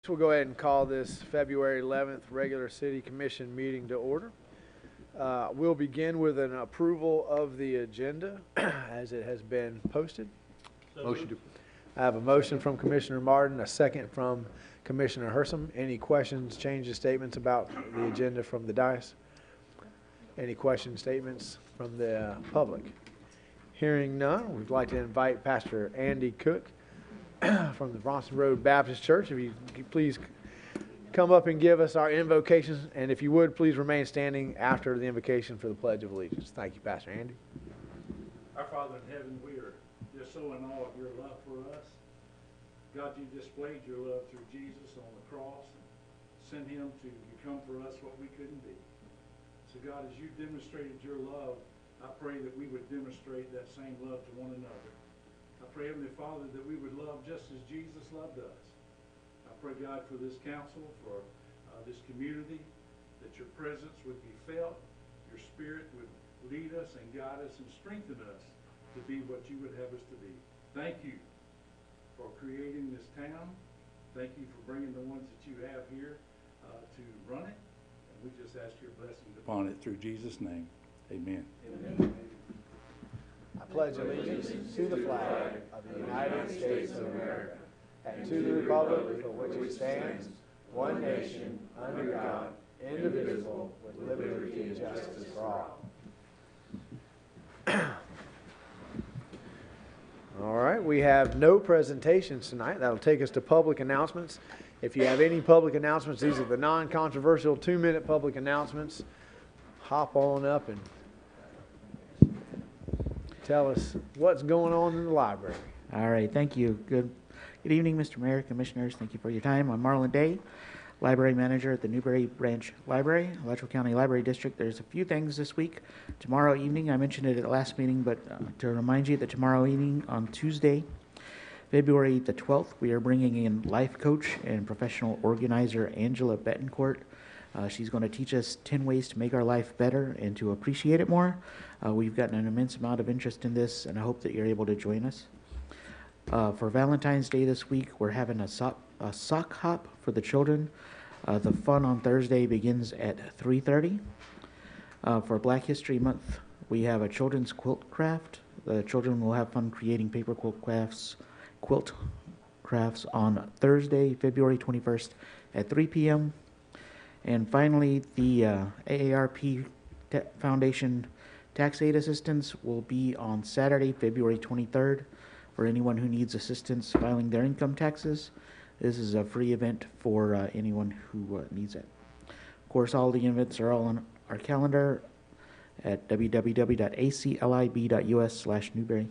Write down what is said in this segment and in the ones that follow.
We'll go ahead and call this February 11th regular City Commission meeting to order. We'll begin with an approval of the agenda as it has been posted. I have a motion from Commissioner Martin, a second from Commissioner Hersom. Any questions, changes, statements about the agenda from the dais? Any questions, statements from the public? Hearing none, we'd like to invite Pastor Andy Cook from the Bronson Road Baptist Church. If you could please come up and give us our invocation, and if you would, please remain standing after the invocation for the Pledge of Allegiance. Thank you, Pastor Andy. Our Father in heaven, we are just so in awe of your love for us. God, you displayed your love through Jesus on the cross and sent him to become for us what we couldn't be. So God, as you demonstrated your love, I pray that we would demonstrate that same love to one another. I pray, Heavenly Father, that we would love just as Jesus loved us. I pray, God, for this council, for this community, that your presence would be felt, your spirit would lead us and guide us and strengthen us to be what you would have us to be. Thank you for creating this town. Thank you for bringing the ones that you have here to run it. And we just ask your blessings upon it through Jesus' name. Amen. Amen. I pledge allegiance to the flag of the United States of America and to the republic for which it stands, one nation, under God, indivisible, with liberty and justice for all. All right, we have no presentations tonight. That'll take us to public announcements. If you have any public announcements, these are the non-controversial 2-minute public announcements. Hop on up and tell us what's going on in the library. All right, thank you. Good evening, Mr. Mayor, Commissioners. Thank you for your time. I'm Marlon Day, Library Manager at the Newberry Branch Library, Alachua County Library District. There's a few things this week. Tomorrow evening, I mentioned it at the last meeting, but to remind you that tomorrow evening on Tuesday, February the 12th, we are bringing in life coach and professional organizer Angela Betancourt. She's going to teach us 10 ways to make our life better and to appreciate it more. We've gotten an immense amount of interest in this, and I hope that you're able to join us. For Valentine's Day this week, we're having a sock hop for the children. The fun on Thursday begins at 3:30. For Black History Month, we have a children's quilt craft. The children will have fun creating paper quilt crafts on Thursday, February 21st at 3 p.m. And finally, the AARP Foundation Tax Aid Assistance will be on Saturday, February 23rd, for anyone who needs assistance filing their income taxes. This is a free event for anyone who needs it. Of course, all the events are all on our calendar at www.aclib.us/Newberry.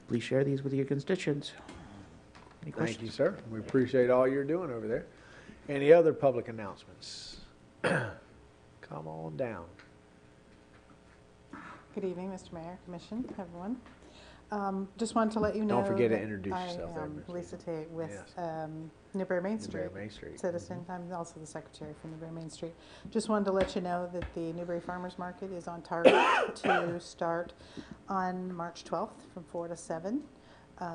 Please share these with your constituents. Any questions? Thank you, sir. We appreciate all you're doing over there. Any other public announcements? Come on down. Good evening, Mr. Mayor, Commission, everyone. Just wanted to let you know. Don't forget to introduce yourself. I am Lisa Tate with Newberry Main Street. Newberry Main Street. Citizen. I'm also the secretary for Newberry Main Street. Just wanted to let you know that the Newberry Farmers Market is on target to start on March 12th from 4 to 7.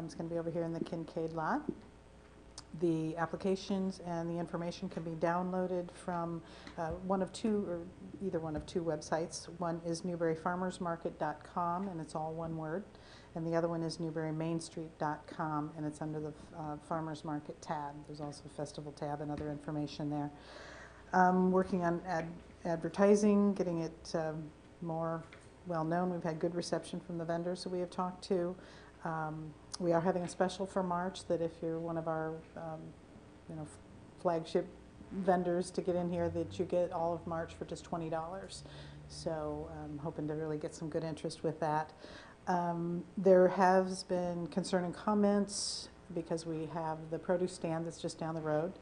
It's going to be over here in the Kincaid lot. The applications and the information can be downloaded from either one of two websites. One is newberryfarmersmarket.com, and it's all one word. And the other one is newberrymainstreet.com, and it's under the Farmers Market tab. There's also a festival tab and other information there. Working on advertising, getting it more well known. We've had good reception from the vendors that we have talked to. We are having a special for March that if you're one of our flagship vendors to get in here, that you get all of March for just $20. So I'm hoping to really get some good interest with that. There has been concerning comments because we have the produce stand that's just down the road.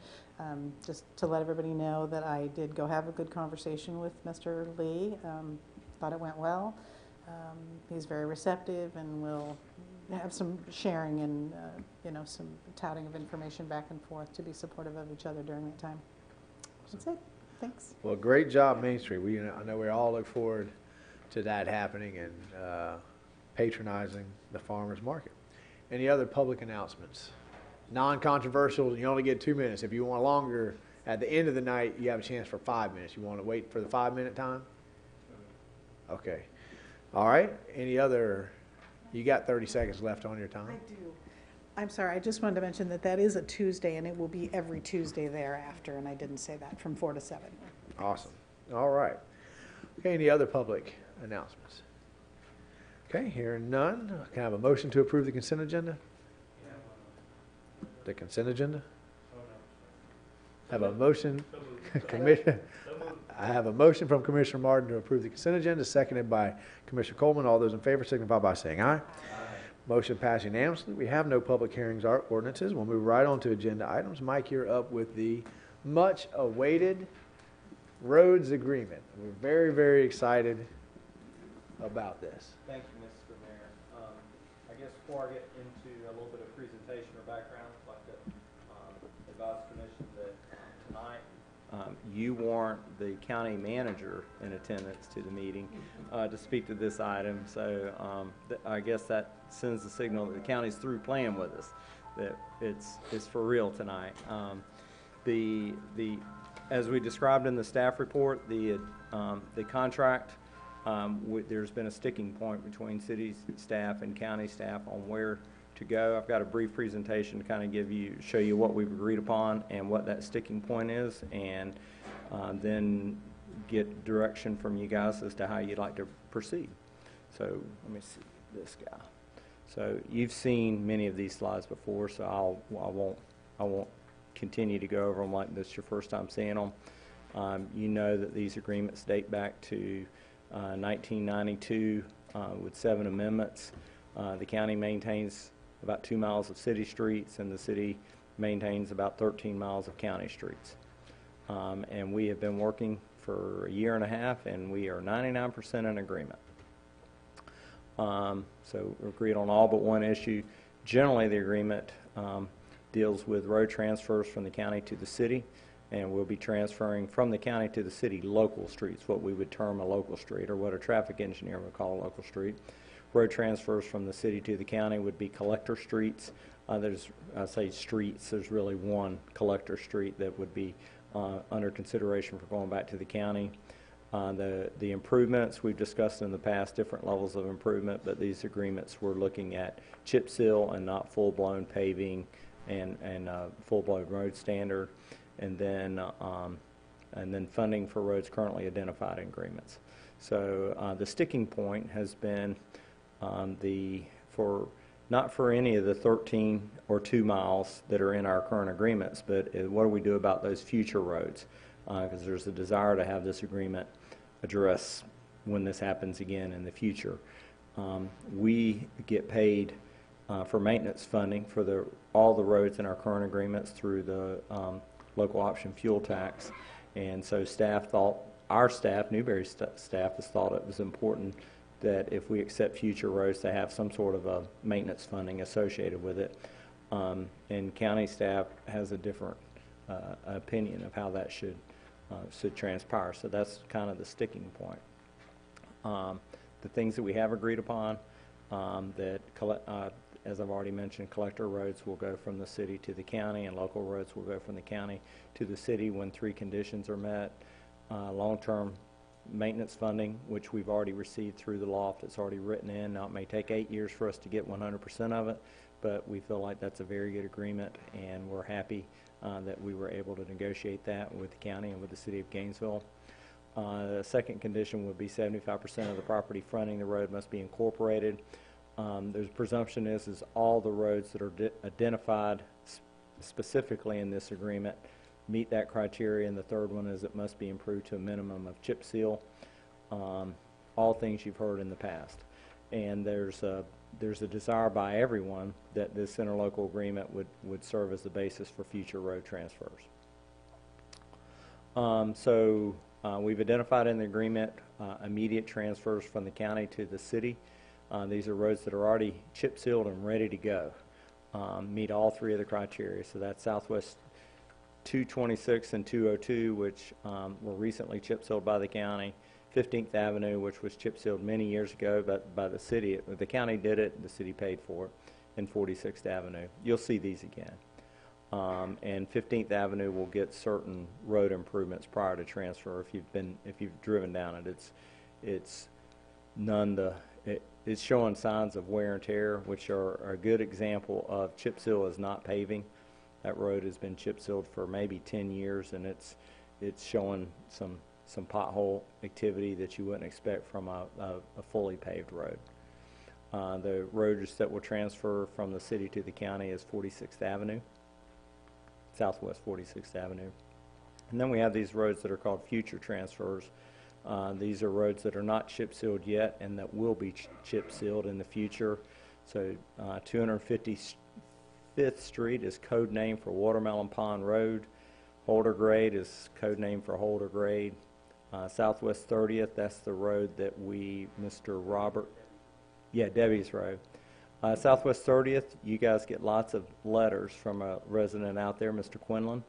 Just to let everybody know that I did go have a good conversation with Mr. Lee. Thought it went well. He's very receptive and will have some sharing and some touting of information back and forth to be supportive of each other during that time. That's it. Thanks. Well, great job, Main Street. I know we all look forward to that happening and patronizing the farmers market. Any other public announcements? Non-controversial, you only get 2 minutes. If you want longer, at the end of the night, you have a chance for 5 minutes. You want to wait for the 5-minute time? Okay. All right. Any other? You got 30 seconds left on your time. I do. I'm sorry, I just wanted to mention that that is a Tuesday, and it will be every Tuesday thereafter, and I didn't say that, from 4 to 7. Awesome. All right. Okay, any other public announcements? Okay, hearing none. Can I have a motion to approve the consent agenda? The consent agenda? Have a motion, Commissioner. I have a motion from Commissioner Martin to approve the consent agenda, seconded by Commissioner Coleman. All those in favor signify by saying aye. Motion passed unanimously. We have no public hearings or ordinances. We'll move right on to agenda items. Mike, you're up with the much-awaited roads agreement. We're very, very excited about this. Thank you, Mr. Mayor. I guess before I get into a little bit of presentation or background, I'd like to advise the commission that tonight you warrant the county manager in attendance to the meeting to speak to this item. So I guess that sends the signal that the county's through playing with us, that it's for real tonight. As we described in the staff report, the contract, there's been a sticking point between city staff and county staff on where to go. I've got a brief presentation to kind of show you what we've agreed upon and what that sticking point is, and then get direction from you guys as to how you'd like to proceed. So let me see this guy. So you've seen many of these slides before, so I won't continue to go over them like this is your first time seeing them. You know that these agreements date back to 1992 with 7 amendments. The county maintains about 2 miles of city streets, and the city maintains about 13 miles of county streets. And we have been working for a year and a half, and we are 99% in agreement. So we're agreed on all but one issue. Generally, the agreement deals with road transfers from the county to the city, and we'll be transferring from the county to the city local streets, what we would term a local street, or what a traffic engineer would call a local street. Road transfers from the city to the county would be collector streets. I say streets, there's really one collector street that would be under consideration for going back to the county. The improvements we've discussed in the past, different levels of improvement, but these agreements we're looking at chip seal and not full-blown paving and full-blown road standard, and then funding for roads currently identified in agreements. So the sticking point has been not for any of the 13 or 2 miles that are in our current agreements, but what do we do about those future roads? Because there's a desire to have this agreement address when this happens again in the future. We get paid for maintenance funding for all the roads in our current agreements through the local option fuel tax, and so our staff, Newberry staff, has thought it was important that if we accept future roads to have some sort of a maintenance funding associated with it. And county staff has a different opinion of how that should transpire. So that's kind of the sticking point. The things that we have agreed upon, as I've already mentioned, collector roads will go from the city to the county, and local roads will go from the county to the city when 3 conditions are met. Long-term maintenance funding, which we've already received through the loft. It's already written in. Now, it may take 8 years for us to get 100% of it, but we feel like that's a very good agreement, and we're happy that we were able to negotiate that with the county and with the city of Gainesville. The second condition would be 75% of the property fronting the road must be incorporated. There's presumption is all the roads that are identified specifically in this agreement meet that criteria, and the third one is it must be improved to a minimum of chip seal. All things you've heard in the past. And there's a desire by everyone that this interlocal agreement would serve as the basis for future road transfers. We've identified in the agreement immediate transfers from the county to the city. These are roads that are already chip sealed and ready to go, meet all 3 of the criteria. So that's Southwest 226 and 202, which were recently chip sealed by the county. 15th Avenue, which was chip sealed many years ago, but by the city. The county did it, the city paid for it, and 46th Avenue. You'll see these again. And 15th Avenue will get certain road improvements prior to transfer. If you've driven down it, it's it's showing signs of wear and tear, which are a good example of chip seal is not paving. That road has been chip sealed for maybe 10 years, and it's showing some pothole activity that you wouldn't expect from a fully paved road. The roads that will transfer from the city to the county is 46th Avenue, Southwest 46th Avenue. And then we have these roads that are called future transfers. These are roads that are not chip sealed yet and that will be chip sealed in the future. So 255th Street is code name for Watermelon Pond Road. Holder Grade is code name for Holder Grade. Southwest 30th, that's the road that Debbie's Road. Southwest 30th, you guys get lots of letters from a resident out there, Mr. Quinlan.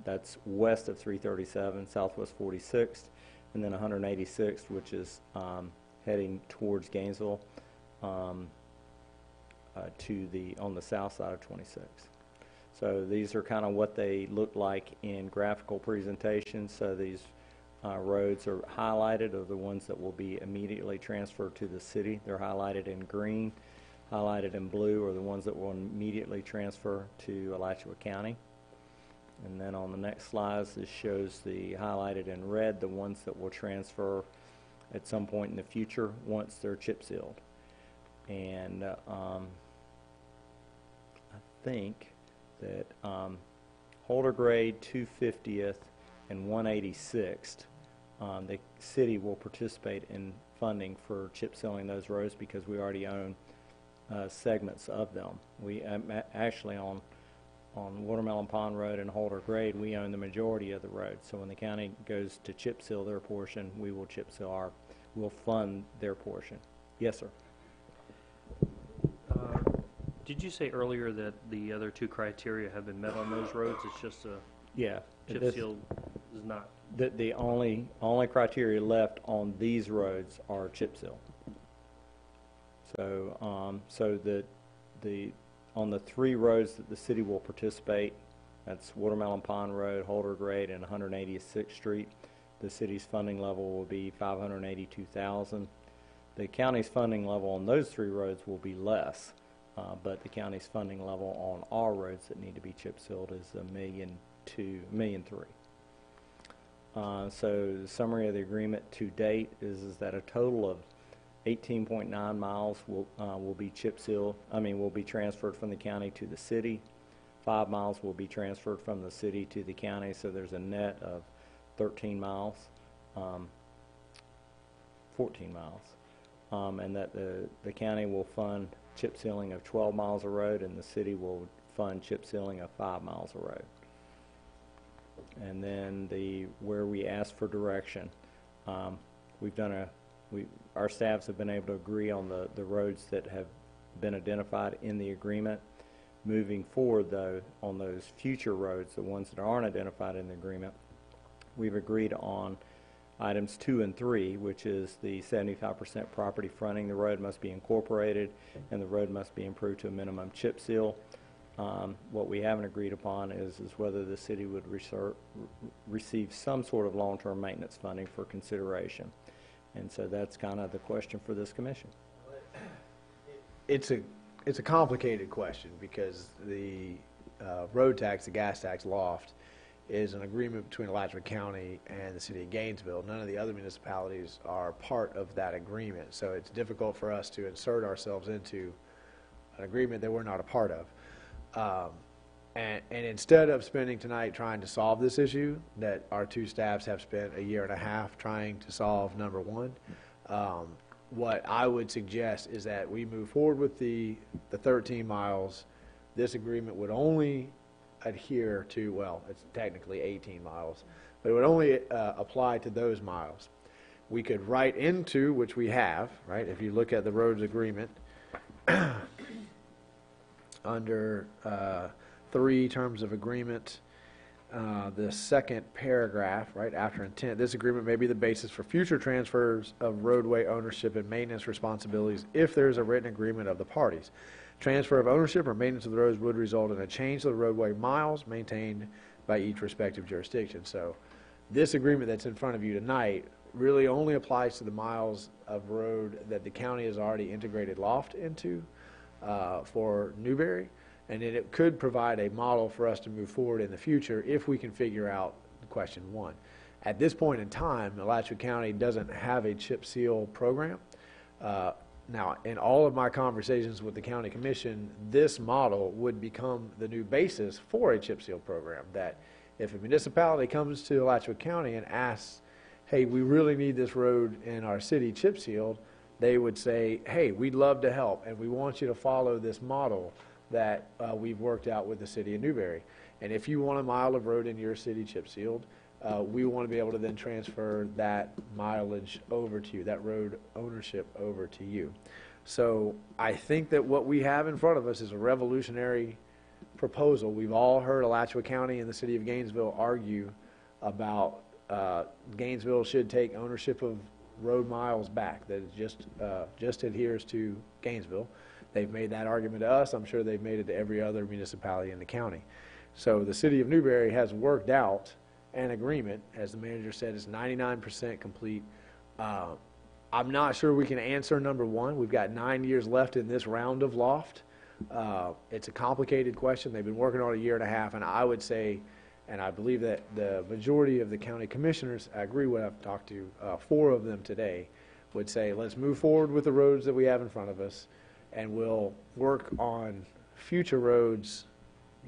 That's west of 337, Southwest 46th, and then 186th, which is heading towards Gainesville on the south side of 26. So these are kind of what they look like in graphical presentations. So these roads are highlighted are the ones that will be immediately transferred to the city. They're highlighted in green. Highlighted in blue are the ones that will immediately transfer to Alachua County. And then on the next slides, this shows the highlighted in red, the ones that will transfer at some point in the future once they're chip sealed. And I think that Holder Grade, 250th, and 186th, the city will participate in funding for chip sealing those roads because we already own segments of them. We actually on Watermelon Pond Road and Holder Grade, we own the majority of the road. So when the county goes to chip seal their portion, we will chip seal we'll fund their portion. Yes, sir. Did you say earlier that the other two criteria have been met on those roads? It's just a chip seal is not. The only criteria left on these roads are chip seal. So on the three roads that the city will participate, that's Watermelon Pond Road, Holder Grade, and 186th Street. The city's funding level will be $582,000. The county's funding level on those three roads will be less, but the county's funding level on all roads that need to be chip sealed is $1.3 million. So the summary of the agreement to date is that a total of 18.9 miles will be chip sealed. Will be transferred from the county to the city. 5 miles will be transferred from the city to the county. So there's a net of 13 miles, 14 miles, and that the county will fund chip sealing of 12 miles of road, and the city will fund chip sealing of 5 miles of road. And then where we ask for direction, our staffs have been able to agree on the roads that have been identified in the agreement. Moving forward, though, on those future roads, the ones that aren't identified in the agreement, we've agreed on items 2 and 3, which is the 75% property fronting the road must be incorporated, and the road must be improved to a minimum chip seal. What we haven't agreed upon is whether the city would receive some sort of long-term maintenance funding for consideration. And so that's kind of the question for this commission. It's a complicated question because the road tax, the gas tax loft, is an agreement between Alachua County and the city of Gainesville. None of the other municipalities are part of that agreement, so it's difficult for us to insert ourselves into an agreement that we're not a part of. And instead of spending tonight trying to solve this issue that our two staffs have spent 1.5 years trying to solve, number one, what I would suggest is that we move forward with the 13 miles. This agreement would only adhere to, well, it's technically 18 miles, but it would only apply to those miles. We could write into, which we have, right, if you look at the roads agreement, under 3 terms of agreement, the second paragraph, right after intent, this agreement may be the basis for future transfers of roadway ownership and maintenance responsibilities if there is a written agreement of the parties. Transfer of ownership or maintenance of the roads would result in a change to the roadway miles maintained by each respective jurisdiction. So this agreement that's in front of you tonight really only applies to the miles of road that the county has already integrated loft into for Newberry. And then it could provide a model for us to move forward in the future if we can figure out question one. At this point in time, Alachua County doesn't have a chip seal program. Now, in all of my conversations with the county commission, this model would become the new basis for a chip seal program. That if a municipality comes to Alachua County and asks, hey, we really need this road in our city chip sealed, they would say, hey, we'd love to help, and we want you to follow this model that we've worked out with the city of Newberry. And if you want a mile of road in your city chip sealed, we want to be able to then transfer that mileage over to you, that road ownership over to you. So I think that what we have in front of us is a revolutionary proposal. We've all heard Alachua County and the city of Gainesville argue about Gainesville should take ownership of road miles back, that it just adheres to Gainesville. They've made that argument to us. I'm sure they've made it to every other municipality in the county. So the city of Newberry has worked out an agreement, as the manager said, is 99% complete. I'm not sure we can answer number one. We've got 9 years left in this round of loft. It's a complicated question. They've been working on it a year and a half, and I would say, and I believe that the majority of the county commissioners, I agree with what I've talked to, 4 of them today, would say, let's move forward with the roads that we have in front of us, and we'll work on future roads,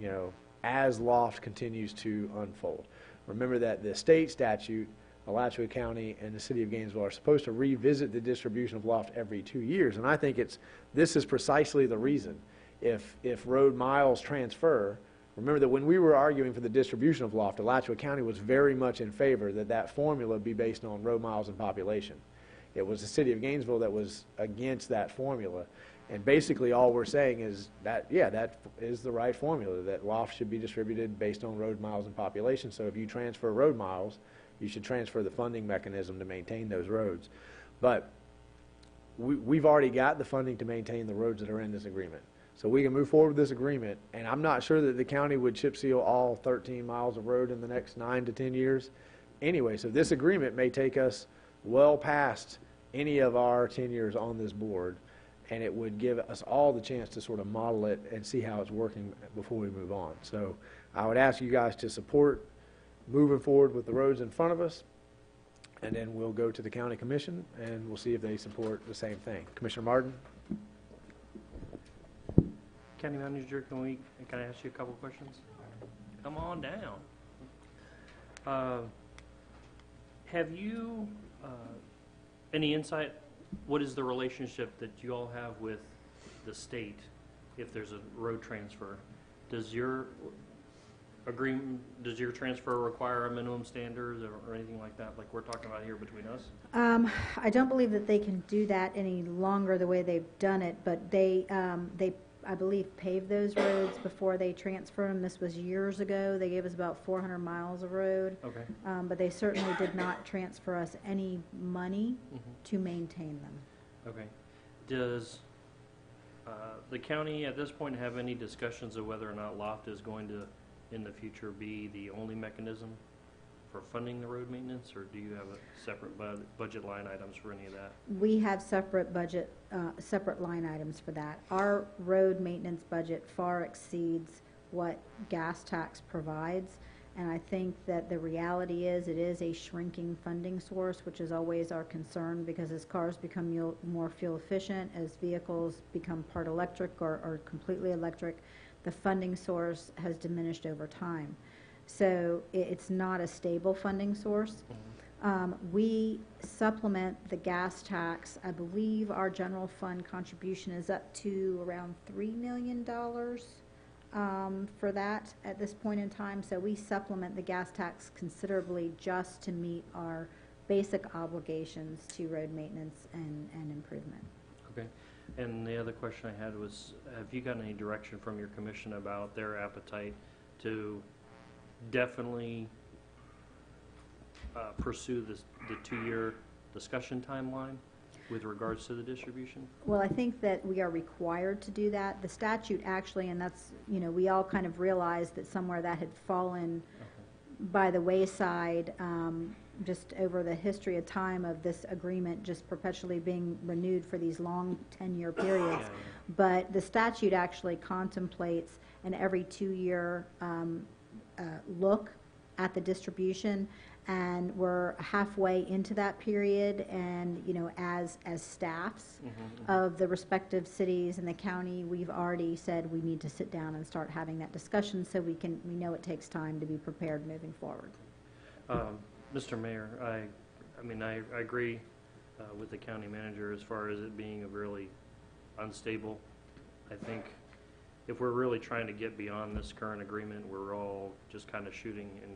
you know, as loft continues to unfold. Remember that the state statute, Alachua County and the city of Gainesville are supposed to revisit the distribution of loft every 2 years, and I think this is precisely the reason. If road miles transfer, remember that when we were arguing for the distribution of loft, Alachua County was very much in favor that that formula be based on road miles and population. It was the city of Gainesville that was against that formula. And basically all we're saying is that, yeah, that is the right formula, that loft should be distributed based on road miles and population. So if you transfer road miles, you should transfer the funding mechanism to maintain those roads. But we've already got the funding to maintain the roads that are in this agreement. So we can move forward with this agreement, and I'm not sure that the county would chip seal all 13 miles of road in the next 9 to 10 years. Anyway, so this agreement may take us well past any of our 10 years on this board, and it would give us all the chance to sort of model it and see how it's working before we move on. So I would ask you guys to support moving forward with the roads in front of us, and then we'll go to the county commission and we'll see if they support the same thing. Commissioner Martin? County Manager, can I ask you a couple questions? Come on down. Have you any insight? What is the relationship that you all have with the state if there's a road transfer? Does your transfer require a minimum standard or anything like that, like we're talking about here between us? I don't believe that they can do that any longer the way they've done it, but they I believe paved those roads before they transferred them. This was years ago. They gave us about 400 miles of road. Okay. But they certainly did not transfer us any money to maintain them. Okay. Does the county at this point have any discussions of whether or not loft is going to, in the future, be the only mechanism for funding the road maintenance, or do you have a separate budget line items for any of that? We have separate budget, separate line items for that. Our road maintenance budget far exceeds what gas tax provides, and I think that the reality is it is a shrinking funding source, which is always our concern, because as cars become more fuel efficient, as vehicles become part electric or completely electric, the funding source has diminished over time. So it's not a stable funding source. We supplement the gas tax. I believe our general fund contribution is up to around $3 million for that at this point in time. So we supplement the gas tax considerably just to meet our basic obligations to road maintenance and improvement. Okay. And the other question I had was, have you gotten any direction from your commission about their appetite to definitely pursue the 2-year discussion timeline with regards to the distribution? Well, I think that we are required to do that. The statute actually, and that's, we all kind of realized that somewhere that had fallen by the wayside, just over the history of time of this agreement just perpetually being renewed for these long 10-year periods. Yeah. But the statute actually contemplates an every 2-year look at the distribution, and we're halfway into that period, and as staffs of the respective cities and the county, we've already said we need to sit down and start having that discussion so we know it takes time to be prepared moving forward. Mr. Mayor, I agree with the county manager as far as it being a really unstable. I think if we're really trying to get beyond this current agreement, we're all just kind of shooting in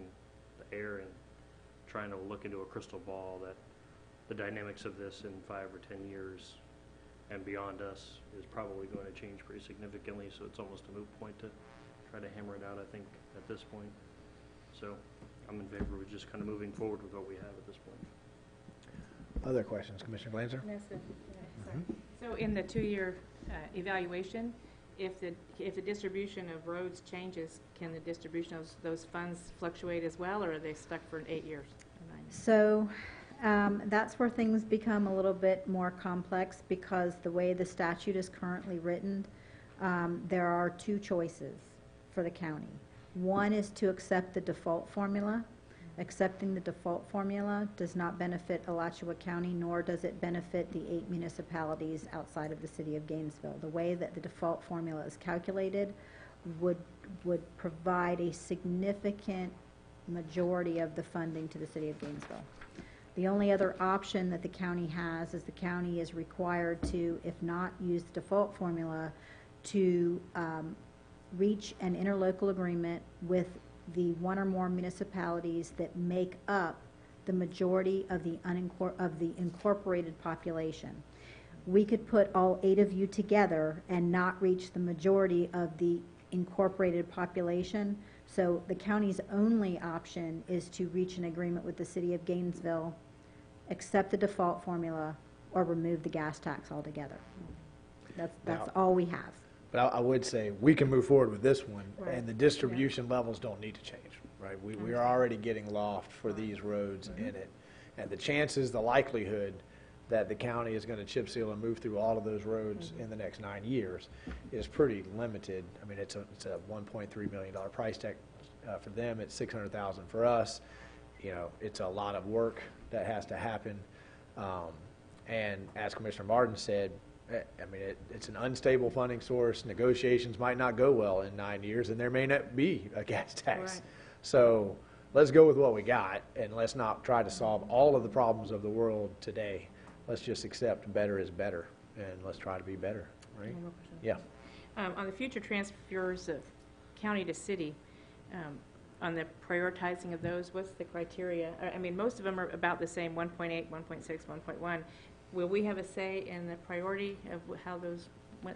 the air and trying to look into a crystal ball that the dynamics of this in 5 or 10 years and beyond us is probably going to change pretty significantly, so it's almost a moot point to try to hammer it out, I think, at this point. So I'm in favor of just kind of moving forward with what we have at this point. Other questions, Commissioner Glanzer? No, sir. Sorry. So in the 2-year evaluation, if the distribution of roads changes, can the distribution of those funds fluctuate as well, or are they stuck for 8 years? So that's where things become a little bit more complex, because the way the statute is currently written, there are 2 choices for the county. One is to accept the default formula. Accepting the default formula does not benefit Alachua County, nor does it benefit the 8 municipalities outside of the city of Gainesville. The way that the default formula is calculated would provide a significant majority of the funding to the city of Gainesville. The only other option that the county has is the county is required to, if not use the default formula, to reach an interlocal agreement with the 1 or more municipalities that make up the majority of the incorporated population. We could put all 8 of you together and not reach the majority of the incorporated population. So the county's only option is to reach an agreement with the city of Gainesville, accept the default formula, or remove the gas tax altogether. That's all we have. But I would say we can move forward with this one, Right. and the distribution levels don't need to change, right? We are already getting loft for these roads in it. And the chances, the likelihood that the county is going to chip seal and move through all of those roads in the next 9 years is pretty limited. I mean, it's a $1.3 million price tag for them. It's $600,000 for us. It's a lot of work that has to happen. And as Commissioner Martin said, it's an unstable funding source. Negotiations might not go well in 9 years, and there may not be a gas tax. Right. So let's go with what we got, and let's not try to solve all of the problems of the world today. Let's just accept better is better, and let's try to be better, right? One more question. Yeah. On the future transfers of county to city, on the prioritizing of those, what's the criteria? Most of them are about the same, 1.8, 1.6, 1.1. Will we have a say in the priority of how those,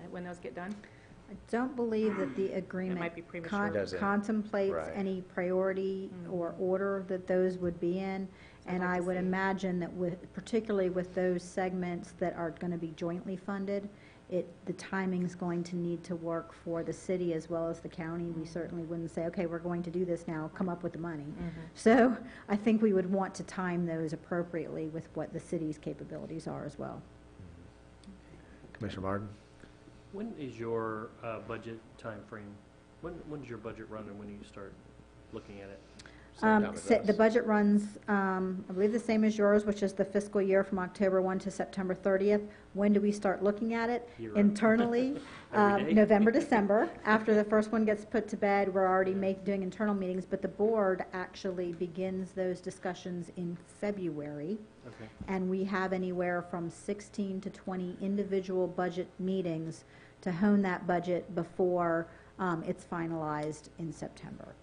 when those get done? I don't believe that the It agreement might be premature. Doesn't. contemplates Right. any priority or order that those would be in. I'd And like I to would see. imagine that particularly with those segments that are going to be jointly funded, the timing's going to need to work for the city as well as the county. We certainly wouldn't say, okay, we're going to do this now, come up with the money. So I think we would want to time those appropriately with what the city's capabilities are as well. Commissioner Martin? When is your budget time frame? When does your budget run, and when do you start looking at it? Same time as us. The budget runs, I believe, the same as yours, which is the fiscal year from October 1 to September 30th. When do we start looking at it? Year-round. Internally, Every day? November, December. After the first one gets put to bed, we're already doing internal meetings, but the board actually begins those discussions in February. Okay. And we have anywhere from 16 to 20 individual budget meetings to hone that budget before it's finalized in September.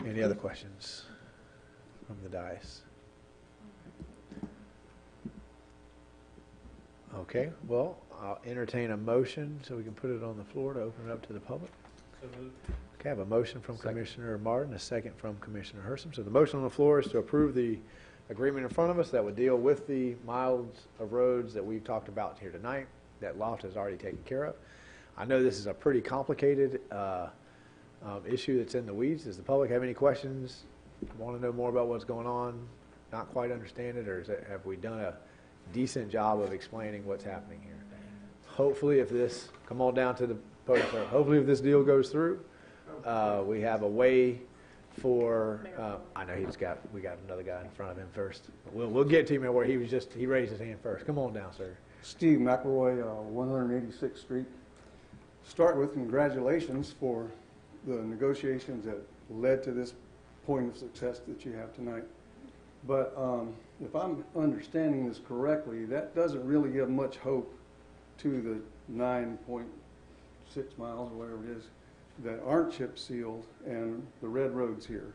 Any other questions from the dais? Okay, well, I'll entertain a motion so we can put it on the floor to open it up to the public. So moved. Okay, I have a motion from Commissioner Martin, a second from Commissioner Hersom. So the motion on the floor is to approve the agreement in front of us that would deal with the miles of roads that we've talked about here tonight, that Loft has already taken care of. I know this is a pretty complicated issue that's in the weeds. Does the public have any questions? Want to know more about what's going on? Not quite understand it, or have we done a decent job of explaining what's happening here? Hopefully, if this, come on down to the podium, sir. Hopefully, if this deal goes through, we have a way for, I know we got another guy in front of him first. We'll get to him where he raised his hand first. Come on down, sir. Steve McElroy, 186th Street. Start with congratulations for the negotiations that led to this point of success that you have tonight. But if I'm understanding this correctly, that doesn't really give much hope to the 9.6 miles or whatever it is that aren't chip sealed and the red roads here.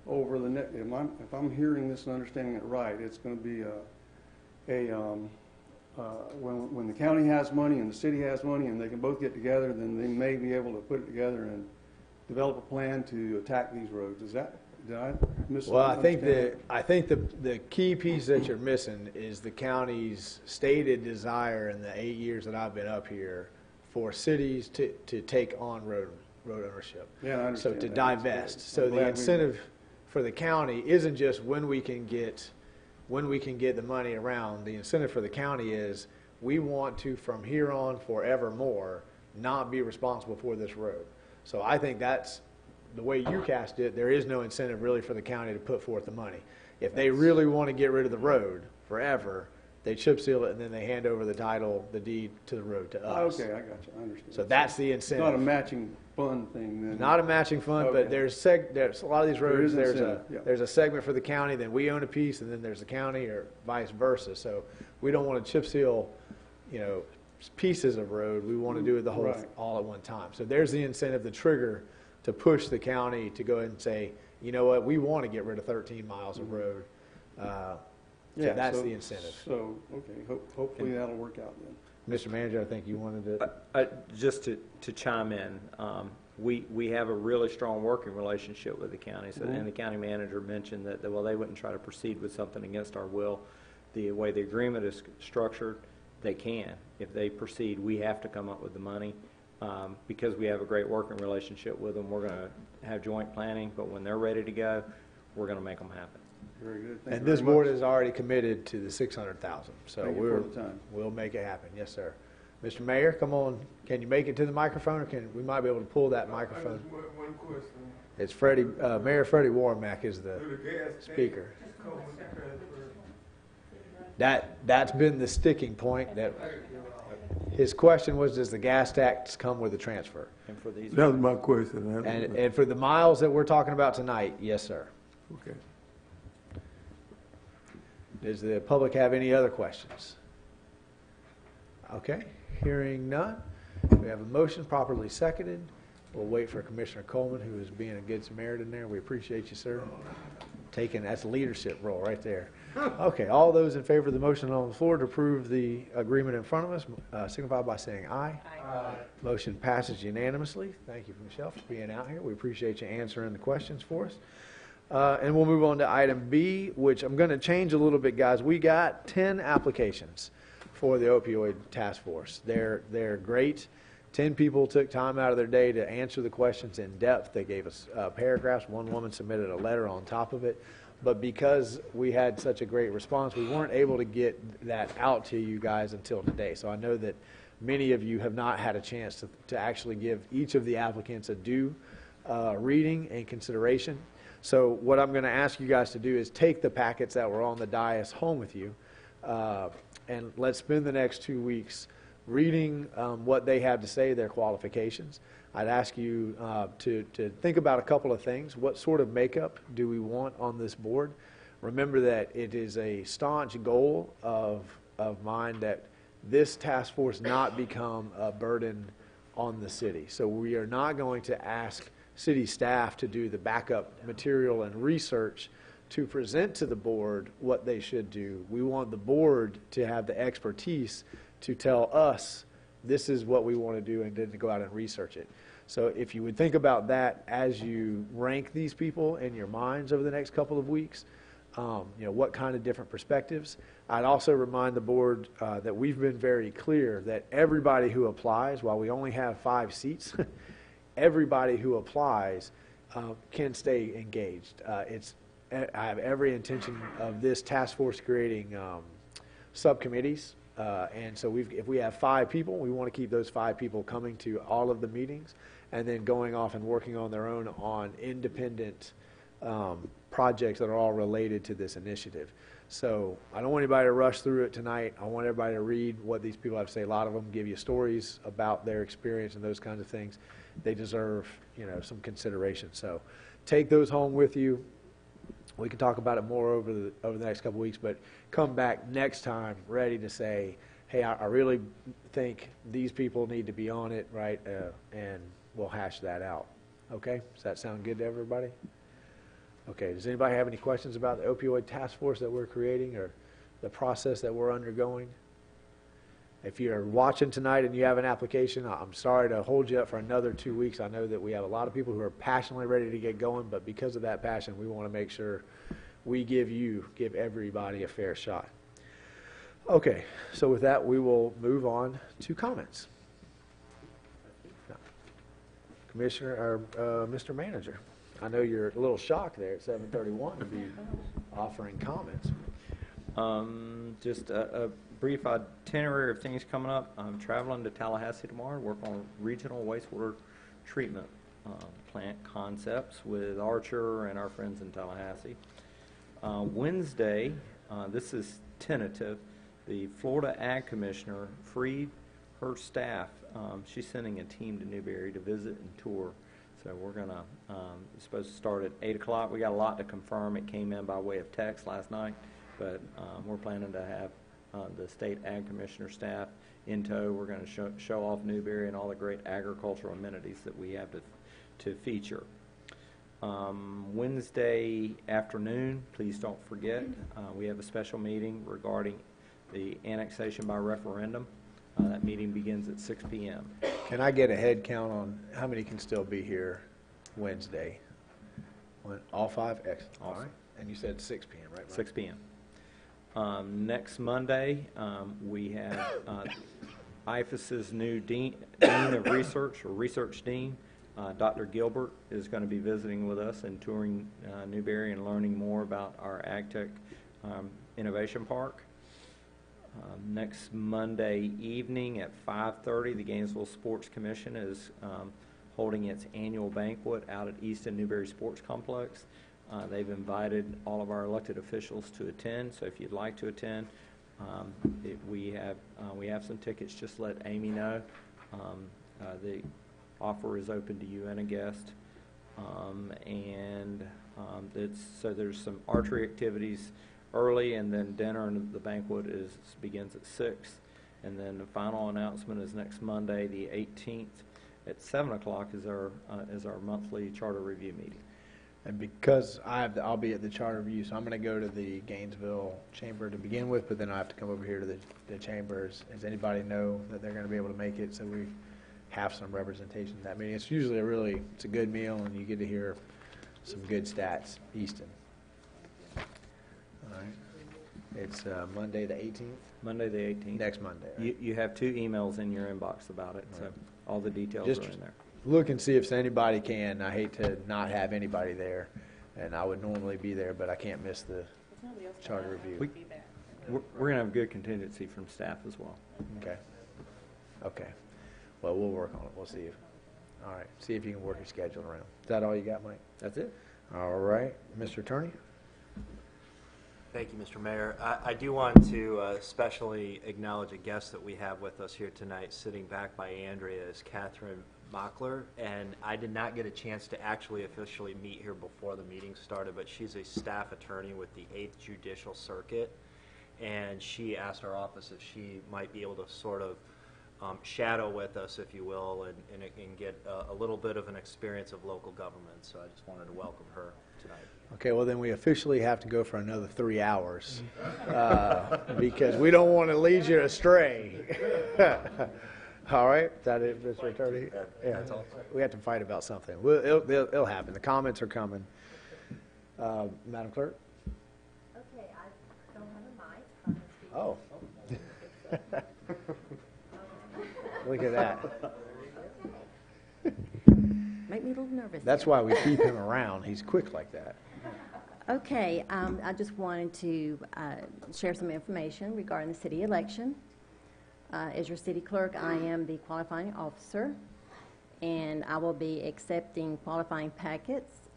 Over the next, if I'm hearing this and understanding it right, it's going to be when the county has money and the city has money and they can both get together, then they may be able to put it together and develop a plan to attack these roads. Did I miss? Well, I think the key piece that you're missing is the county's stated desire in the 8 years that I've been up here for cities to take on road ownership. Yeah, I understand. So to that. divest. So the incentive for the county isn't just when we can get the money around. The incentive for the county is we want to, from here on forevermore, not be responsible for this road. So I think that's the way you cast it. There is no incentive really for the county to put forth the money. If they really want to get rid of the road forever, they chip seal it and then they hand over the title, the deed to the road to us. Okay, I got you. I understand. So that's the It's incentive. not a matching fund thing then. Not a matching fund, Okay. but there's a lot of these roads, There is incentive, yeah. there's a segment for the county, then we own a piece, and then there's the county, or vice versa. So we don't want to chip seal, pieces of road. We want to do it the whole, Right. all at one time. So there's the incentive, the trigger to push the county to go ahead and say, you know what, we want to get rid of 13 miles of road. So that's the incentive. So, okay, hopefully that'll work out then. Mr. Manager, I think you wanted to. Just to chime in, we have a really strong working relationship with the county. So, and the county manager mentioned that, they wouldn't try to proceed with something against our will. The way the agreement is structured, they can. If they proceed, we have to come up with the money. Because we have a great working relationship with them, we're going to have joint planning, but when they're ready to go, we're going to make them happen. Very good. Thank And you this very board much. is already committed to the 600,000. So Thank you for the time. we'll make it happen. Yes, sir. Mr. Mayor, come on. Can you make it to the microphone, or we might be able to pull that microphone? One question. It's Freddie, Mayor Freddie Warmack is the Do the gas speaker. come with the transfer? That's been the sticking point. That his question was, does the gas tax come with a transfer? And for these, That was my question. And for the miles that we're talking about tonight, yes, sir. Okay. Does the public have any other questions? Okay, hearing none. We have a motion properly seconded. We'll wait for Commissioner Coleman, who is being a good Samaritan there. We appreciate you, sir. That's a leadership role right there. Okay, all those in favor of the motion on the floor to approve the agreement in front of us, signify by saying aye. Aye. Motion passes unanimously. Thank you, Michelle, for being out here. We appreciate you answering the questions for us. And we'll move on to item B, which I'm going to change a little bit, guys. We got 10 applications for the opioid task force. They're great. 10 people took time out of their day to answer the questions in depth. They gave us paragraphs. One woman submitted a letter on top of it. But because we had such a great response, we weren't able to get that out to you guys until today. So I know that many of you have not had a chance to actually give each of the applicants a due reading and consideration. So what I'm going to ask you guys to do is take the packets that were on the dais home with you, and let's spend the next 2 weeks reading what they have to say, their qualifications. I'd ask you to think about a couple of things. What sort of makeup do we want on this board? Remember that it is a staunch goal of mine that this task force not become a burden on the city. So we are not going to ask city staff to do the backup material and research to present to the board what they should do. We want the board to have the expertise to tell us this is what we want to do and then to go out and research it. So if you would think about that as you rank these people in your minds over the next couple of weeks, what kind of different perspectives. I'd also remind the board that we've been very clear that everybody who applies, while we only have 5 seats, everybody who applies can stay engaged. I have every intention of this task force creating subcommittees. And so if we have 5 people, we want to keep those 5 people coming to all of the meetings and then going off and working on their own on independent projects that are all related to this initiative. So I don't want anybody to rush through it tonight. I want everybody to read what these people have to say. A lot of them give you stories about their experience and those kinds of things. They deserve, some consideration. So take those home with you. We can talk about it more over the next couple of weeks, but come back next time ready to say, hey, I really think these people need to be on it, right? And we'll hash that out. Okay? Does that sound good to everybody? Okay. Does anybody have any questions about the opioid task force that we're creating or the process that we're undergoing? If you're watching tonight and you have an application, I'm sorry to hold you up for another 2 weeks. I know that we have a lot of people who are passionately ready to get going, but because of that passion, we want to make sure we give everybody a fair shot. Okay, so with that, we will move on to comments. Commissioner, or Mr. Manager, I know you're a little shocked there at 7:31 to be offering comments. Just a brief itinerary of things coming up. I'm traveling to Tallahassee tomorrow to work on regional wastewater treatment plant concepts with Archer and our friends in Tallahassee. Wednesday, this is tentative, the Florida Ag Commissioner freed her staff. She's sending a team to Newberry to visit and tour. So we're going to, supposed to start at 8 o'clock. We got a lot to confirm. It came in by way of text last night, but we're planning to have the state ag commissioner staff in tow. We're going to show off Newberry and all the great agricultural amenities that we have to feature. Wednesday afternoon, please don't forget, we have a special meeting regarding the annexation by referendum. That meeting begins at 6 p.m. Can I get a head count on how many can still be here Wednesday? All 5? Excellent. All right. And you said 6 p.m., right? 6 p.m. Next Monday, we have IFAS's new Dean of Research, or Research Dean. Dr. Gilbert is going to be visiting with us and touring Newberry and learning more about our AgTech Innovation Park. Next Monday evening at 5:30, the Gainesville Sports Commission is holding its annual banquet out at Easton Newberry Sports Complex. They've invited all of our elected officials to attend, so if you'd like to attend, we have some tickets. Just let Amy know. The offer is open to you and a guest, so there's some archery activities early, and then dinner, and the banquet begins at 6. And then the final announcement is next Monday, the 18th, at 7 o'clock is our monthly charter review meeting. And because I'll be at the charter review, so I'm going to go to the Gainesville Chamber to begin with, but then I have to come over here to the chambers. Does anybody know that they're going to be able to make it, so we have some representation in that meeting? It's usually it's a good meal, and you get to hear some good stats. Easton. All right. It's Monday the 18th? Monday the 18th. Next Monday, right? You have 2 emails in your inbox about it, so all the details Just are in there. Look and see if anybody can. I hate to not have anybody there, and I would normally be there, but I can't miss the charter review. We're going to have good contingency from staff as well. Okay. Well, we'll work on it. We'll see all right. See if you can work your schedule around. Is that all you got, Mike? That's it. All right. Mr. Attorney? Thank you, Mr. Mayor. I do want to especially acknowledge a guest that we have with us here tonight. Sitting back by Andrea is Catherine Mockler, and I did not get a chance to actually officially meet her before the meeting started, but she's a staff attorney with the 8th Judicial Circuit, and she asked our office if she might be able to sort of shadow with us, if you will, and get a little bit of an experience of local government. So I just wanted to welcome her tonight. Okay, well then we officially have to go for another 3 hours because we don't want to lead you astray. All right, is that it, Mr. Attorney? Yeah, That's all. we have to fight about something. It'll happen. The comments are coming. Madam Clerk? Okay, I don't have a mic. Oh. Look at that. Make me a little nervous. That's here. why we keep him around. He's quick like that. Okay, I just wanted to share some information regarding the city election. As your city clerk, I am the qualifying officer, and I will be accepting qualifying packets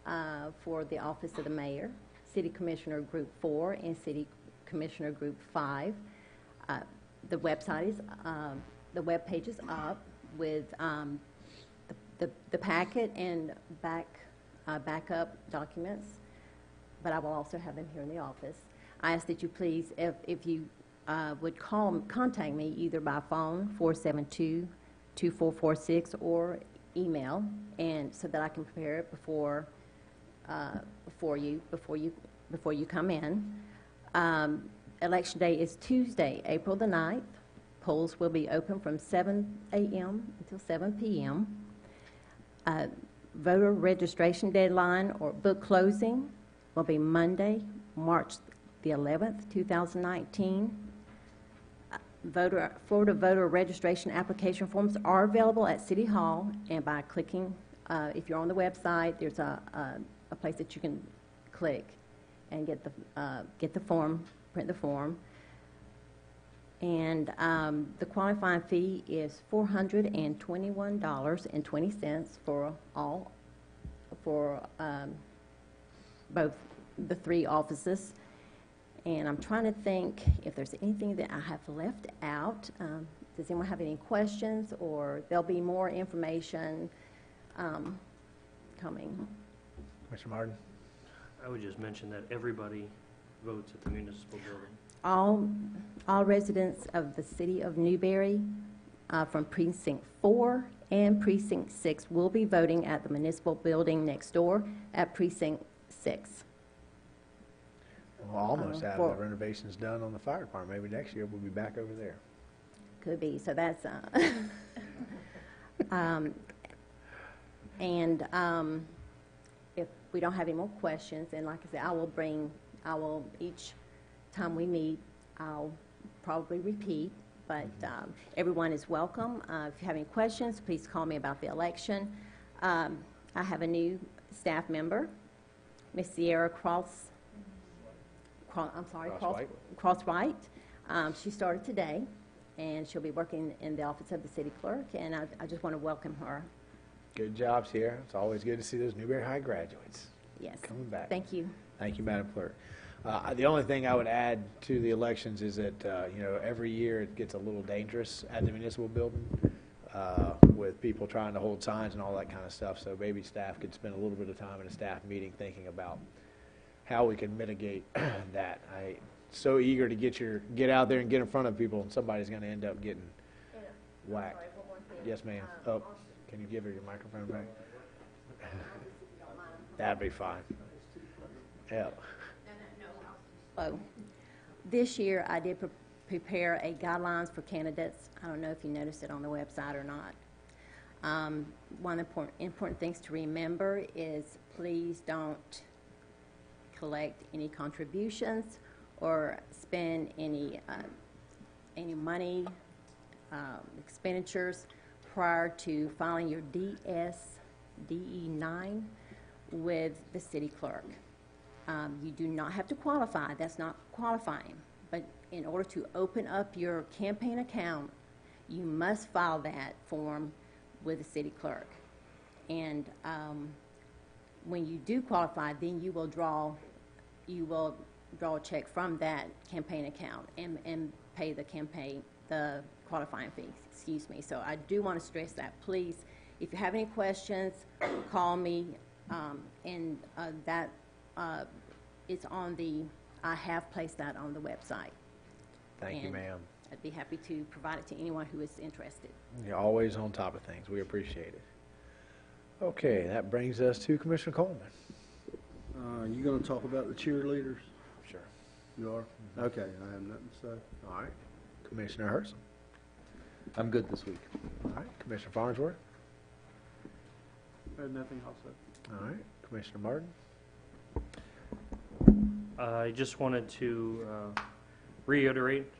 for the office of the mayor, city commissioner group 4, and city commissioner group 5. The website is, the web page is up with the packet and backup documents, but I will also have them here in the office. I ask that you please, if you would contact me either by phone, 472-2446, or email, and so that I can prepare it before you come in. Election day is Tuesday, April the 9th. Polls will be open from 7 a.m. until 7 p.m. Voter registration deadline or book closing will be Monday, March the 11th, 2019. Florida voter registration application forms are available at City Hall, and by clicking, if you're on the website, there's a place that you can click and get the form, print the form. And the qualifying fee is $421.20 for both the 3 offices. And I'm trying to think if there's anything that I have left out. Does anyone have any questions, or there'll be more information coming? Mr. Martin? I would just mention that everybody votes at the municipal building. All residents of the city of Newberry from Precinct 4 and Precinct 6 will be voting at the municipal building next door at Precinct 6. We'll almost have the renovations done on the fire department. Maybe next year we'll be back over there. Could be. So that's if we don't have any more questions, then like I said, I will each time we meet, I'll probably repeat, but everyone is welcome. If you have any questions, please call me about the election. I have a new staff member, Miss Sierra Crosswhite. She started today, and she'll be working in the office of the city clerk, and I just want to welcome her. Good job, Sierra. It's always good to see those Newberry High graduates. Yes. Coming back. Thank you. Thank you, Madam Clerk. The only thing I would add to the elections is that, every year it gets a little dangerous at the municipal building with people trying to hold signs and all that kind of stuff. So maybe staff could spend a little bit of time in a staff meeting thinking about how we can mitigate that. I'm so eager to get out there and get in front of people, and somebody's going to end up getting whacked. Sorry, one more thing. Yes, ma'am. Oh, can you give her your microphone back? That'd be fine. Yeah. Oh, this year I did prepare a guidelines for candidates. I don't know if you noticed it on the website or not. One of the important things to remember is please don't collect any contributions or spend any money expenditures prior to filing your DE9 with the city clerk. You do not have to qualify. That's not qualifying. But in order to open up your campaign account, you must file that form with the city clerk. And when you do qualify, then you will draw a check from that campaign account and pay the qualifying fee. Excuse me. So I do want to stress that. Please, if you have any questions, call me. It's on I have placed that on the website. Thank you, ma'am. I'd be happy to provide it to anyone who is interested. You're always on top of things. We appreciate it. Okay, that brings us to Commissioner Coleman. You gonna talk about the cheerleaders? Sure. You are? Okay, I have nothing to say. All right. Commissioner Herson. I'm good this week. All right, Commissioner Farnsworth. I have nothing else. All right, Commissioner Martin. I just wanted to reiterate,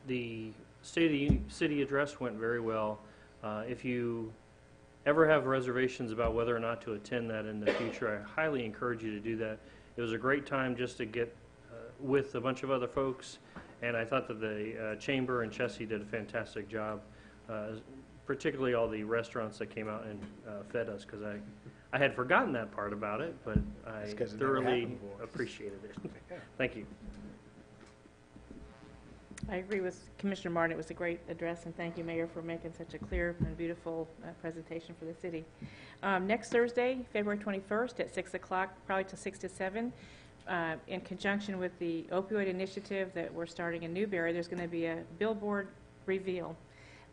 the State of the City address went very well. If you ever have reservations about whether or not to attend that in the future, I highly encourage you to do that. It was a great time just to get with a bunch of other folks, and I thought that the Chamber and Chessie did a fantastic job, particularly all the restaurants that came out and fed us, because I had forgotten that part about it, but I That's 'cause it never thoroughly happened before. appreciated it. Thank you. I agree with Commissioner Martin. It was a great address, and thank you, Mayor, for making such a clear and beautiful presentation for the city. Next Thursday, February 21st at 6 o'clock, probably till 6 to 7, in conjunction with the opioid initiative that we're starting in Newberry, there's going to be a billboard reveal.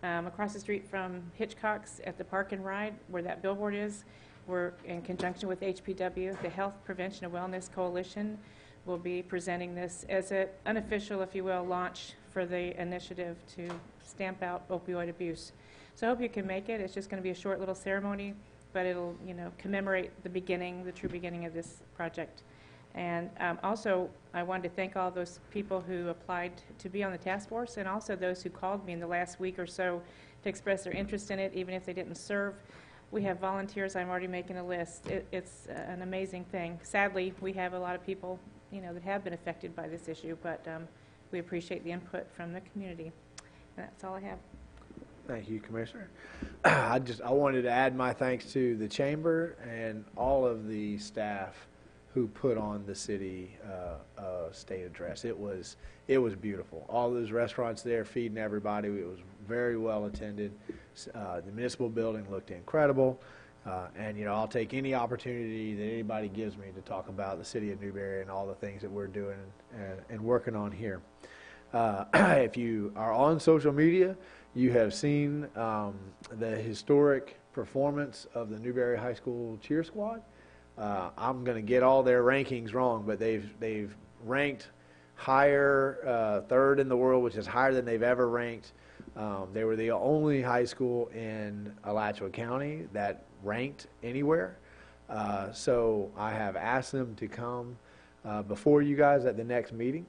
Across the street from Hitchcock's at the Park and Ride, where that billboard is, we're in conjunction with HPW, the Health Prevention and Wellness Coalition, will be presenting this as an unofficial, if you will, launch for the initiative to stamp out opioid abuse. So I hope you can make it. It's just going to be a short little ceremony, but it'll, commemorate the beginning, the true beginning of this project. And also, I wanted to thank all those people who applied to be on the task force, and also those who called me in the last week or so to express their interest in it, even if they didn't serve. We have volunteers. I'm already making a list. It's an amazing thing. Sadly, we have a lot of people, that have been affected by this issue, but we appreciate the input from the community. And that's all I have. Thank you, Commissioner. I wanted to add my thanks to the Chamber and all of the staff who put on the city state address. It was beautiful. All those restaurants there feeding everybody. It was very well attended. The municipal building looked incredible. And I'll take any opportunity that anybody gives me to talk about the city of Newberry and all the things that we're doing and working on here. If you are on social media, you have seen the historic performance of the Newberry High School cheer squad. I'm going to get all their rankings wrong, but they've ranked higher, third in the world, which is higher than they've ever ranked. They were the only high school in Alachua County that ranked anywhere. So I have asked them to come before you guys at the next meeting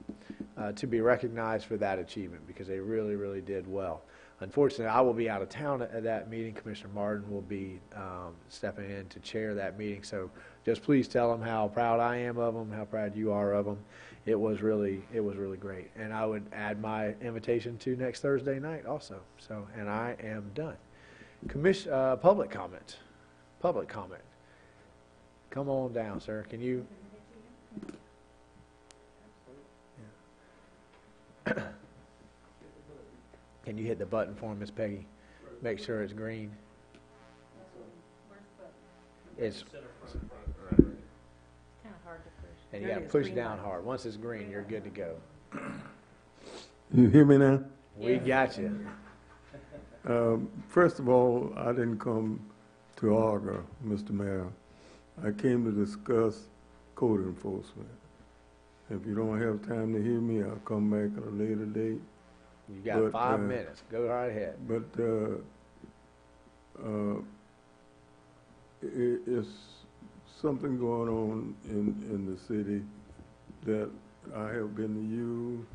to be recognized for that achievement, because they really, really did well. Unfortunately, I will be out of town at that meeting. Commissioner Martin will be stepping in to chair that meeting. So just please tell them how proud I am of them, how proud you are of them. It was really great. And I would add my invitation to next Thursday night also. So, and I am done. Public comment. Public comment. Come on down, sir. Can you? Yeah. Can you hit the button for me, Miss Peggy? Make sure it's green. It's Kind of hard to push. and you got to push down hard. Once it's green, you're good to go. You hear me now? We got you. First of all, I didn't come to argue, Mr. Mayor. I came to discuss code enforcement. If you don't have time to hear me, I'll come back at a later date. You got 5 minutes. Go right ahead. But it's something going on in the city that I have been to you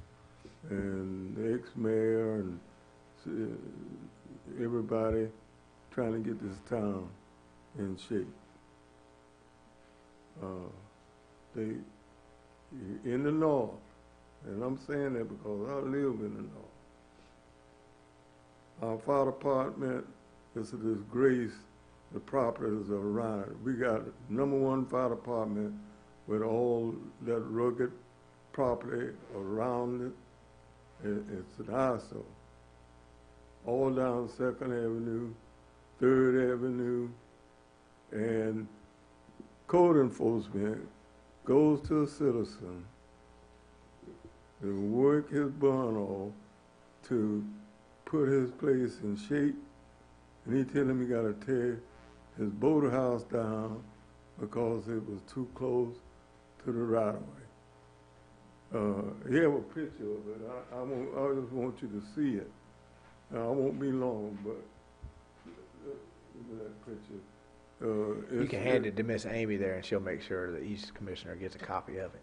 and the ex-mayor and everybody trying to get this town in shape. They in the north, and I'm saying that because I live in the north. Our fire department is a disgrace. The properties are around it. We got #1 fire department with all that rugged property around it. It's an eyesore. All down 2nd Avenue, 3rd Avenue, and code enforcement goes to a citizen and work his bun off to put his place in shape, and he tell him he got to tear his boathouse down because it was too close to the right-of-way. You have a picture of it. I just want you to see it. Now, I won't be long, but look at that picture. You can hand it to Miss Amy there, and she'll make sure that each commissioner gets a copy of it.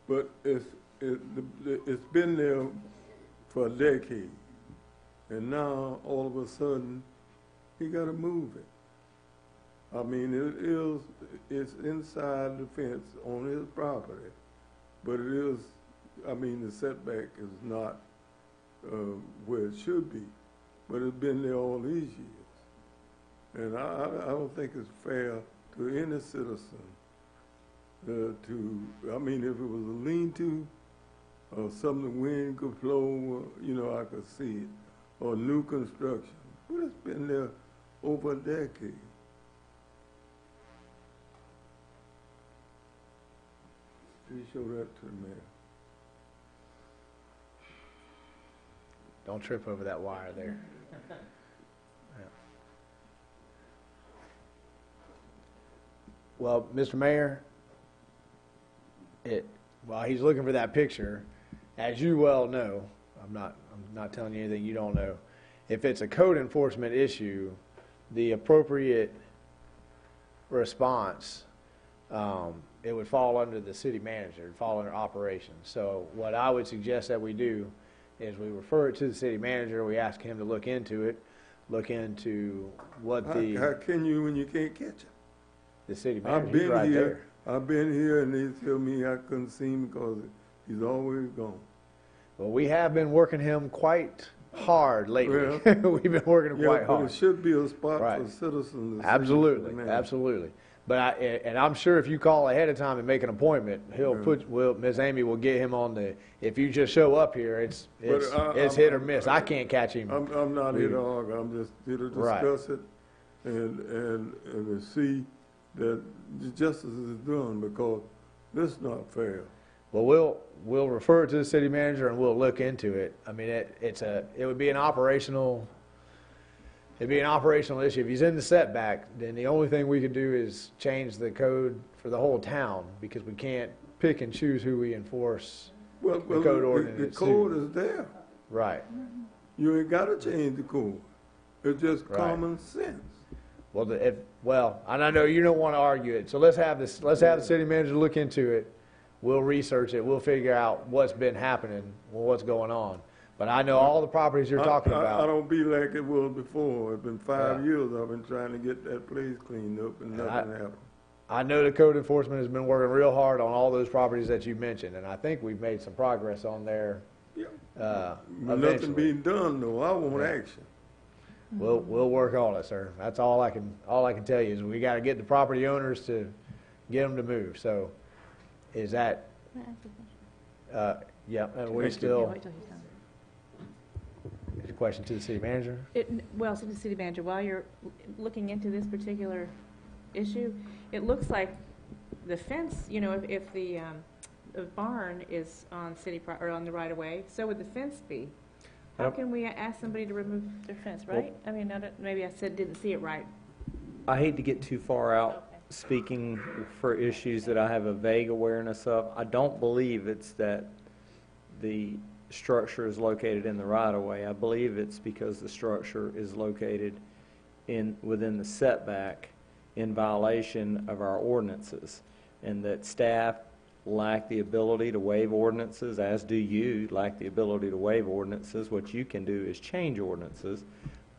But it's been there for a decade, and now all of a sudden, he got to move it. I mean, it's inside the fence on his property, but it is, I mean, the setback is not where it should be, but it's been there all these years. And I don't think it's fair to any citizen I mean, if it was a lean-to or something the wind could blow, you know, I could see it, or new construction, but it's been there over a decade. Please show that to the mayor. Don't trip over that wire there. Yeah. Well, Mr. Mayor, while he's looking for that picture, as you well know, I'm not telling you anything you don't know. If it's a code enforcement issue, the appropriate response, it would fall under the city manager, it'd fall under operations. So what I would suggest that we do is we refer it to the city manager, we ask him to look into it, look into what How can you when you can't catch it? the city manager, he's right there. I've been here and they tell me I couldn't see him because he's always gone. Well, we have been working him quite hard lately. Well, We've been working him quite but hard. it should be a spot Right. for citizens. to see Absolutely, the man. absolutely. But I'm sure if you call ahead of time and make an appointment, Ms. Amy will get him on the. If you just show up here, it's hit or miss. I can't catch him. I'm not here to argue. I'm just here to discuss it and to see that justice is done, because this is not fair. Well, we'll refer it to the city manager and we'll look into it. I mean, it would be an operational. It'd be an operational issue. If he's in the setback, then the only thing we could do is change the code for the whole town, because we can't pick and choose who we enforce Well, the code ordinance. the code is there. Right. You ain't got to change the code. It's just Right. common sense. Well, and I know you don't want to argue it, so let's have the city manager look into it. We'll research it. We'll figure out what's been happening, what's going on. But I know all the properties you're talking about. I don't be like it was before. It's been 5 Yeah. years I've been trying to get that place cleaned up and nothing happened. I know the code enforcement has been working real hard on all those properties that you mentioned, and I think we've made some progress on there. Nothing Eventually. being done though. I want action. We'll work on it, sir. That's all I can tell you is we got to get the property owners to get them to move. So, is that? Can I ask a question? Yeah. And we Yeah, still. wait till he's done. Is your question to the city manager? Well, to the city manager, while you're looking into this particular issue, it looks like the fence, you know, if the barn is on or on the right of way, so would the fence be. How can we ask somebody to remove their fence, right? I mean, maybe I didn't see it right. I hate to get too far out Okay. speaking for issues that I have a vague awareness of. I don't believe it's that the structure is located in the right-of-way. I believe it's because the structure is located within the setback in violation of our ordinances, and that staff lack the ability to waive ordinances, as do you lack the ability to waive ordinances. What you can do is change ordinances,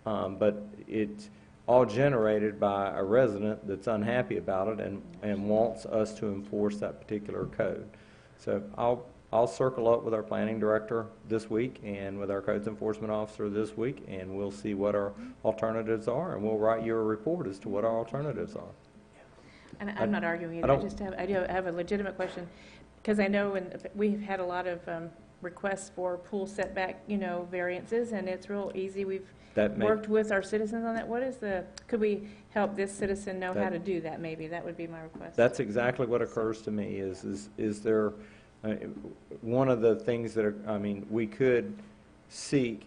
but it's all generated by a resident that's unhappy about it and wants us to enforce that particular code. So I'll circle up with our planning director this week and with our codes enforcement officer this week, and we'll see what our alternatives are, and we'll write you a report as to what our alternatives are. And I'm not arguing either. I have a legitimate question, because I know we've had a lot of requests for pool setback, variances, and it's real easy. We've worked with our citizens on that. Could we help this citizen know how to do that, maybe? That would be my request. That's exactly what occurs to me, is there, one of the things that we could seek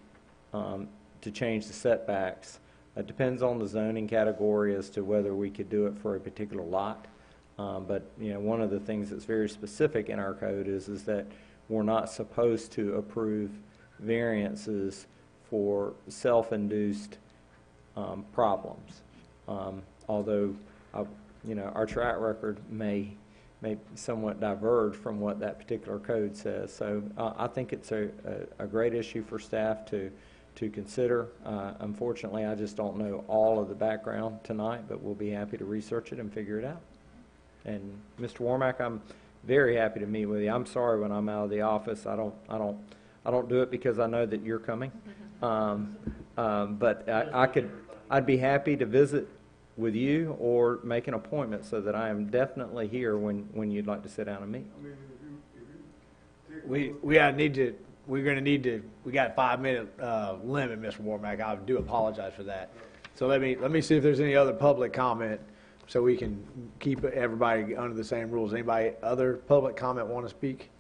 to change the setbacks. It depends on the zoning category as to whether we could do it for a particular lot. But, you know, one of the things that's very specific in our code is that we're not supposed to approve variances for self-induced problems. Although, you know, our track record may somewhat diverge from what that particular code says. So I think it's a great issue for staff to consider. Unfortunately, I just don't know all of the background tonight, but we'll be happy to research it and figure it out. And Mr. Warmack, I'm very happy to meet with you. I'm sorry when I'm out of the office. I don't do it because I know that you're coming. But I'd be happy to visit with you or make an appointment so that I am definitely here when you'd like to sit down and meet. We got 5-minute limit, Mr. Warmack. I do apologize for that. So let me see if there's any other public comment so we can keep everybody under the same rules. Anybody other public comment want to speak?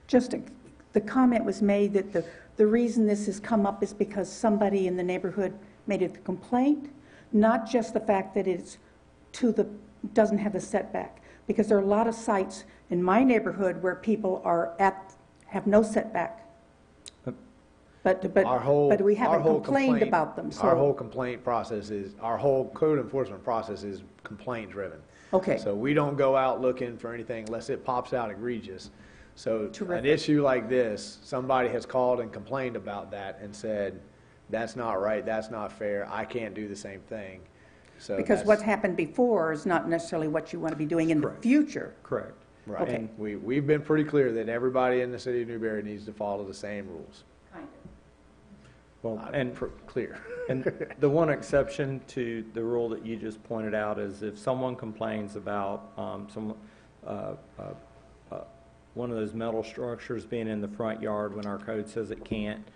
The comment was made that the reason this has come up is because somebody in the neighborhood made it a complaint, not just the fact that it's doesn't have a setback. Because there are a lot of sites in my neighborhood where people have no setback. But we haven't complained about them. So our whole complaint process our whole code enforcement process is complaint driven. Okay. So we don't go out looking for anything unless it pops out egregious. So Terrific. An issue like this, somebody has called and complained about that and said, that's not right, that's not fair, I can't do the same thing. So because what's happened before is not necessarily what you want to be doing in the future. Correct. Right. Okay. And we've been pretty clear that everybody in the city of Newberry needs to follow the same rules. Well, and clear. And the one exception to the rule that you just pointed out is if someone complains about one of those metal structures being in the front yard when our code says it can't,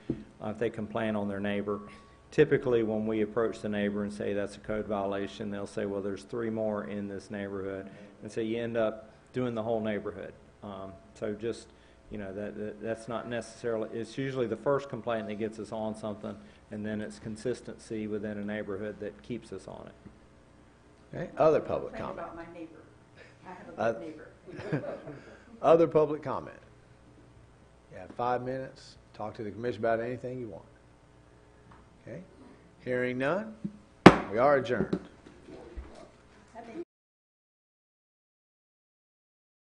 if they complain on their neighbor, typically when we approach the neighbor and say that's a code violation, they'll say, well, there's 3 more in this neighborhood. And so you end up doing the whole neighborhood. So just, you know, that's not necessarily, it's usually the first complaint that gets us on something, and then it's consistency within a neighborhood that keeps us on it. Okay. Other public comment. About my neighbor. I have a good neighbor. Other public comment. You have 5 minutes. Talk to the commission about anything you want. Okay. Hearing none, we are adjourned.